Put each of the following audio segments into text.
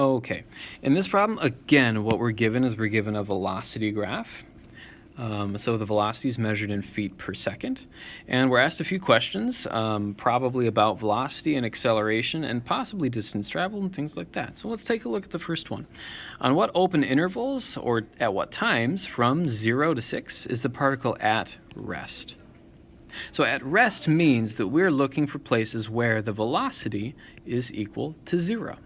Okay, in this problem, again, what we're given is we're given a velocity graph. So the velocity is measured in feet per second, and we're asked a few questions, probably about velocity and acceleration and possibly distance traveled and things like that. So let's take a look at the first one. On what open intervals or at what times from 0 to 6 is the particle at rest? So at rest means that we're looking for places where the velocity is equal to 0.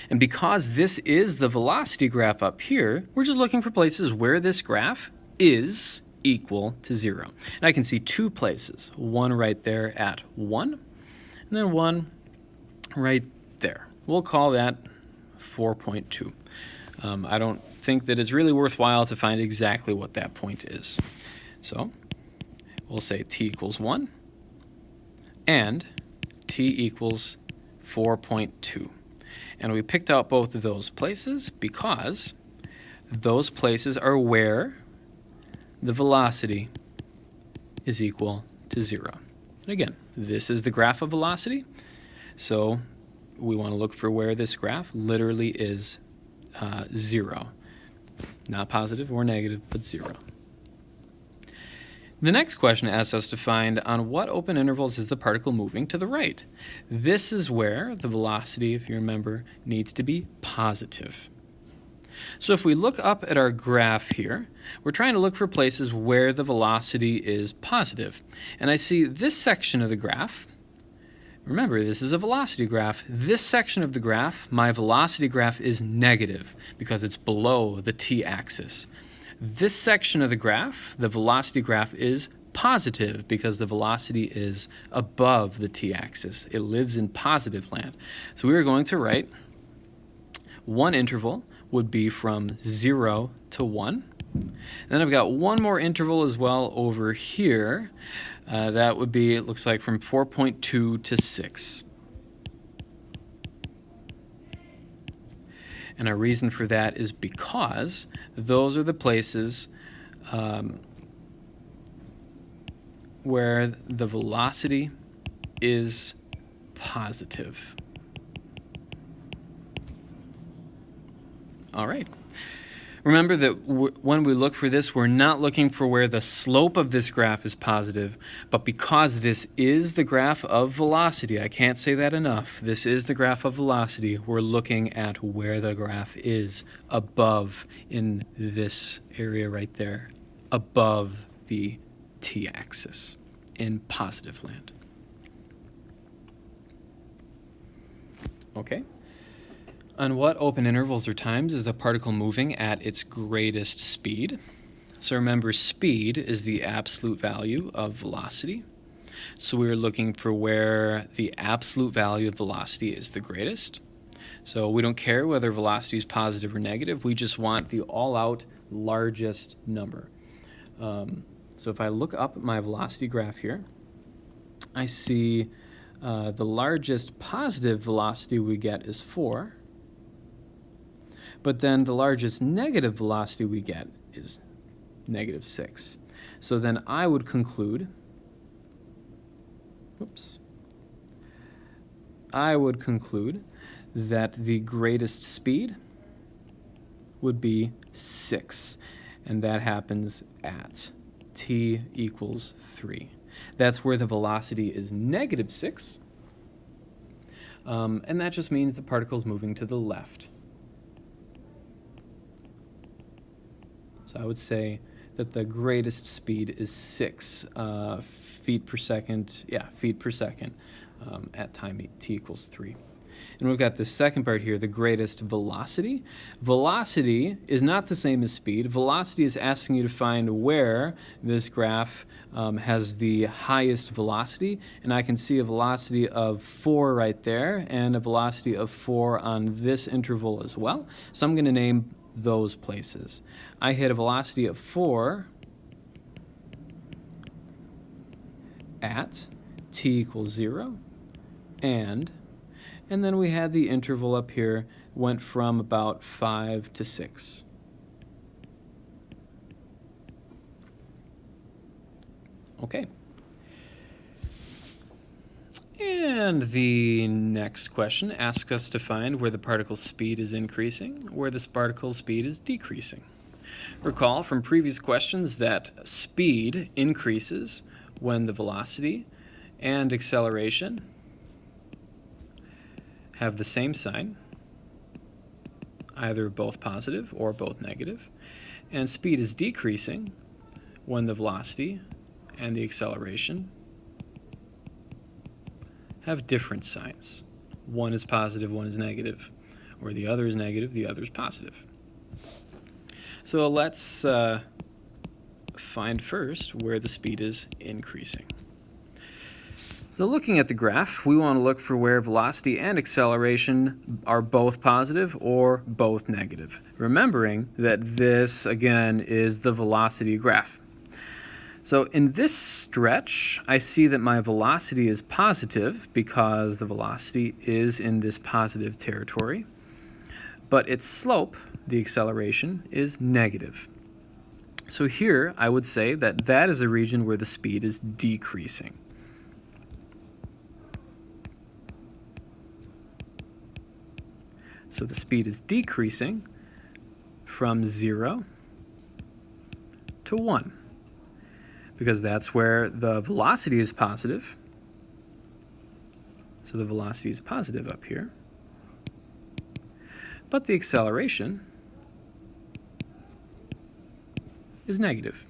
And because this is the velocity graph up here, we're just looking for places where this graph is equal to 0. And I can see two places, one right there at 1, and then one right there. We'll call that 4.2. I don't think that it's really worthwhile to find exactly what that point is. So we'll say t equals 1 and t equals 4.2. And we picked out both of those places because those places are where the velocity is equal to 0. And again, this is the graph of velocity, so we want to look for where this graph literally is 0. Not positive or negative, but 0. The next question asks us to find on what open intervals is the particle moving to the right. This is where the velocity, if you remember, needs to be positive. So if we look up at our graph here, we're trying to look for places where the velocity is positive. And I see this section of the graph. Remember, this is a velocity graph. This section of the graph, my velocity graph is negative because it's below the t-axis. This section of the graph, the velocity graph, is positive because the velocity is above the t-axis. It lives in positive land. So we are going to write one interval would be from 0 to 1. And then I've got one more interval as well over here. That would be, it looks like, from 4.2 to 6. And our reason for that is because those are the places where the velocity is positive. All right. Remember that when we look for this, we're not looking for where the slope of this graph is positive, but because this is the graph of velocity, I can't say that enough, this is the graph of velocity, we're looking at where the graph is above in this area right there, above the t-axis in positive land. Okay. On what open intervals or times is the particle moving at its greatest speed? So remember, speed is the absolute value of velocity. So we're looking for where the absolute value of velocity is the greatest. So we don't care whether velocity is positive or negative. We just want the all-out largest number. So if I look up at my velocity graph here, I see the largest positive velocity we get is 4. But then the largest negative velocity we get is negative 6. So then I would conclude, that the greatest speed would be 6. And that happens at t equals 3. That's where the velocity is negative 6. And that just means the particle is moving to the left. So I would say that the greatest speed is 6 feet per second, at time t equals 3. And we've got the second part here, the greatest velocity. Velocity is not the same as speed. Velocity is asking you to find where this graph has the highest velocity. And I can see a velocity of 4 right there and a velocity of 4 on this interval as well. So I'm going to name those places. I hit a velocity of 4 at t equals 0, and then we had the interval up here went from about 5 to 6. Okay. And the next question asks us to find where the particle's speed is increasing, where this particle's speed is decreasing. Recall from previous questions that speed increases when the velocity and acceleration have the same sign, either both positive or both negative, and speed is decreasing when the velocity and the acceleration have different signs. One is positive, one is negative, or the other is negative, the other is positive. So let's find first where the speed is increasing. So looking at the graph, we want to look for where velocity and acceleration are both positive or both negative. Remembering that this, again, is the velocity graph. So in this stretch, I see that my velocity is positive because the velocity is in this positive territory, but its slope, the acceleration, is negative. So here I would say that that is a region where the speed is decreasing. So the speed is decreasing from 0 to 1, because that's where the velocity is positive. So the velocity is positive up here. But the acceleration is negative.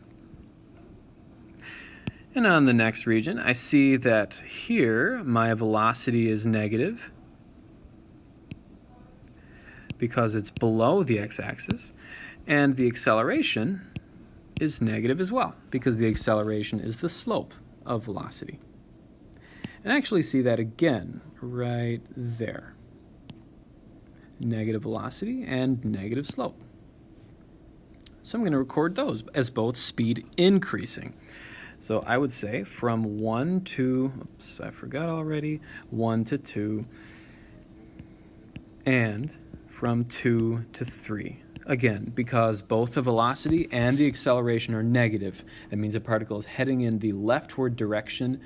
And on the next region, I see that here my velocity is negative because it's below the x-axis, and the acceleration is negative as well because the acceleration is the slope of velocity. And I actually see that again right there. Negative velocity and negative slope. So I'm going to record those as both speed increasing. So I would say from 1 to, oops, I forgot already, 1 to 2, and from 2 to 3. Again, because both the velocity and the acceleration are negative, that means a particle is heading in the leftward direction.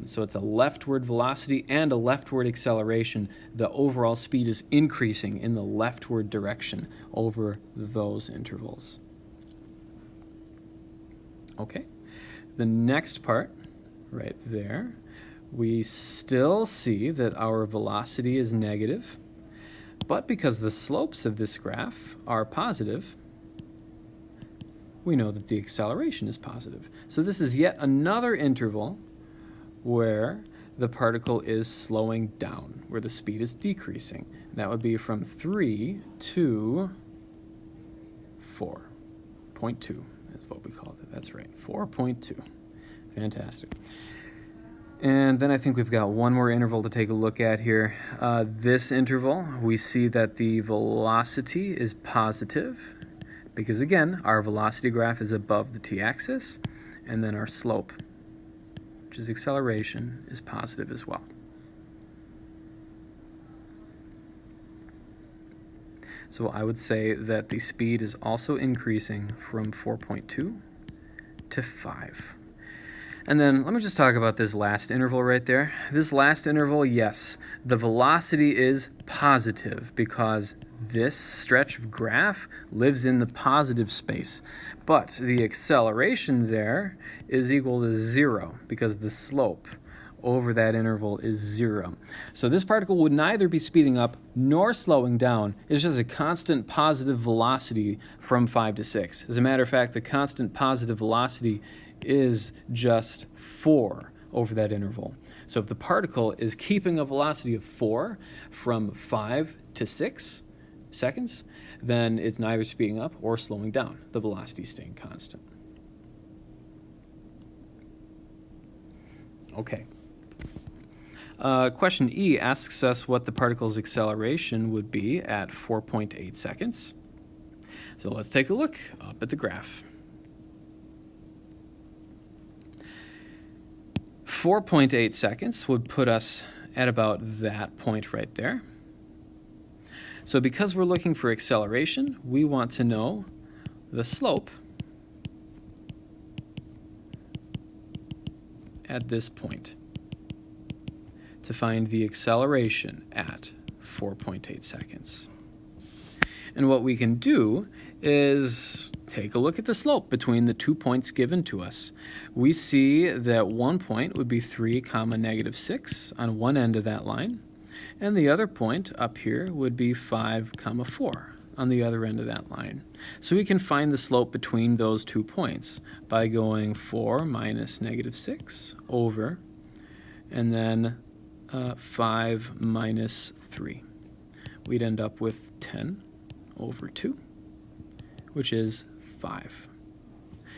So it's a leftward velocity and a leftward acceleration. The overall speed is increasing in the leftward direction over those intervals. Okay, the next part, right there, we still see that our velocity is negative, but because the slopes of this graph are positive, we know that the acceleration is positive. So this is yet another interval where the particle is slowing down, where the speed is decreasing. And that would be from 3 to 4.2 is what we called it. That's right, 4.2. Fantastic. And then I think we've got one more interval to take a look at here. This interval, we see that the velocity is positive because, again, our velocity graph is above the t-axis, and then our slope, which is acceleration, is positive as well. So I would say that the speed is also increasing from 4.2 to 5. And then let me just talk about this last interval right there. This last interval, yes, the velocity is positive because this stretch of graph lives in the positive space. But the acceleration there is equal to 0 because the slope over that interval is 0. So this particle would neither be speeding up nor slowing down. It's just a constant positive velocity from 5 to 6. As a matter of fact, the constant positive velocity is just 4 over that interval. So if the particle is keeping a velocity of 4 from 5 to 6 seconds, then it's neither speeding up or slowing down. The velocity is staying constant. Okay. Question E asks us what the particle's acceleration would be at 4.8 seconds. So let's take a look up at the graph. 4.8 seconds would put us at about that point right there. So because we're looking for acceleration, we want to know the slope at this point. to find the acceleration at 4.8 seconds. And what we can do is take a look at the slope between the 2 points given to us. We see that one point would be 3, -6 on one end of that line, and the other point up here would be 5, 4 on the other end of that line. So we can find the slope between those 2 points by going 4 minus -6 over, and then 5 minus 3. We'd end up with 10 over 2, which is 5.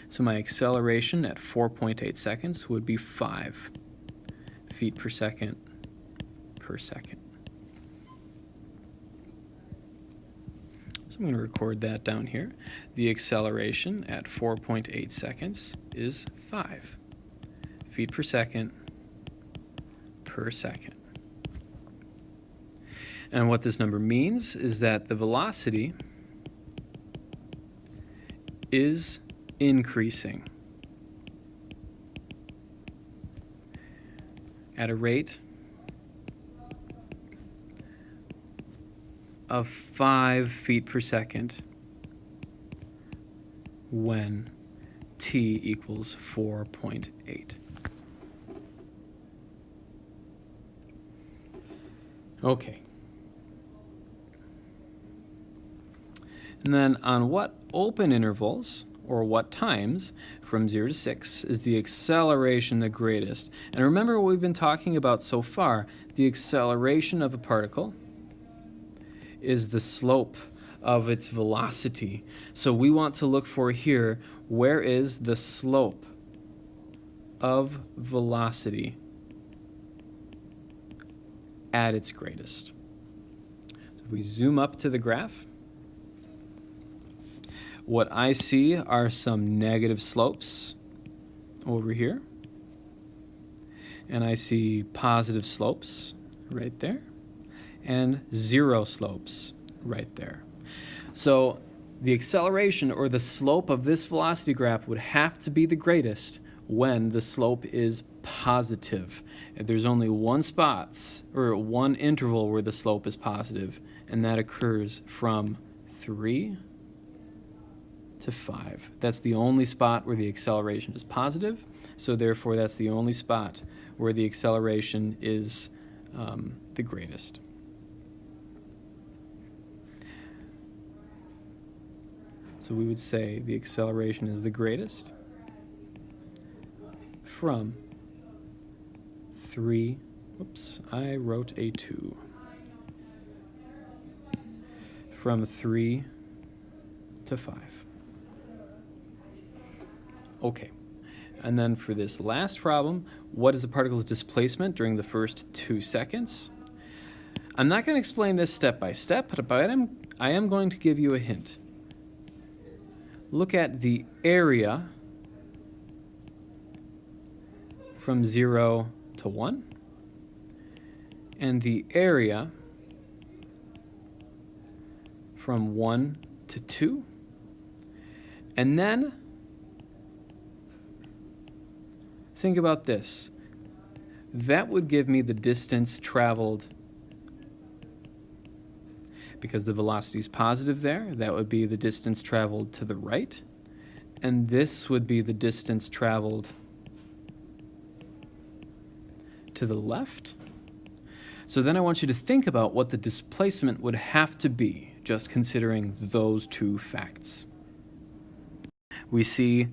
So my acceleration at 4.8 seconds would be 5 feet per second per second. So I'm going to record that down here. The acceleration at 4.8 seconds is 5 feet per second per second. And what this number means is that the velocity is increasing at a rate of 5 feet per second when t equals 4.8. Okay. And then on what open intervals, or what times, from 0 to 6, is the acceleration the greatest? And remember what we've been talking about so far. The acceleration of a particle is the slope of its velocity. So we want to look for here, where is the slope of velocity at its greatest? So if we zoom up to the graph, what I see are some negative slopes over here, and I see positive slopes right there, and 0 slopes right there. So the acceleration, or the slope of this velocity graph, would have to be the greatest when the slope is positive. If there's only one spot, or one interval where the slope is positive, and that occurs from 3 to 5. That's the only spot where the acceleration is positive, so therefore that's the only spot where the acceleration is the greatest. So we would say the acceleration is the greatest from 3, whoops, I wrote a 2. From 3 to 5. Okay, and then for this last problem, what is the particle's displacement during the first 2 seconds? I'm not going to explain this step by step, but I am going to give you a hint. Look at the area from 0 to 1, and the area from 1 to 2, and then think about this. That would give me the distance traveled, because the velocity is positive there. That would be the distance traveled to the right, and this would be the distance traveled to the left. So then I want you to think about what the displacement would have to be, just considering those 2 facts. We see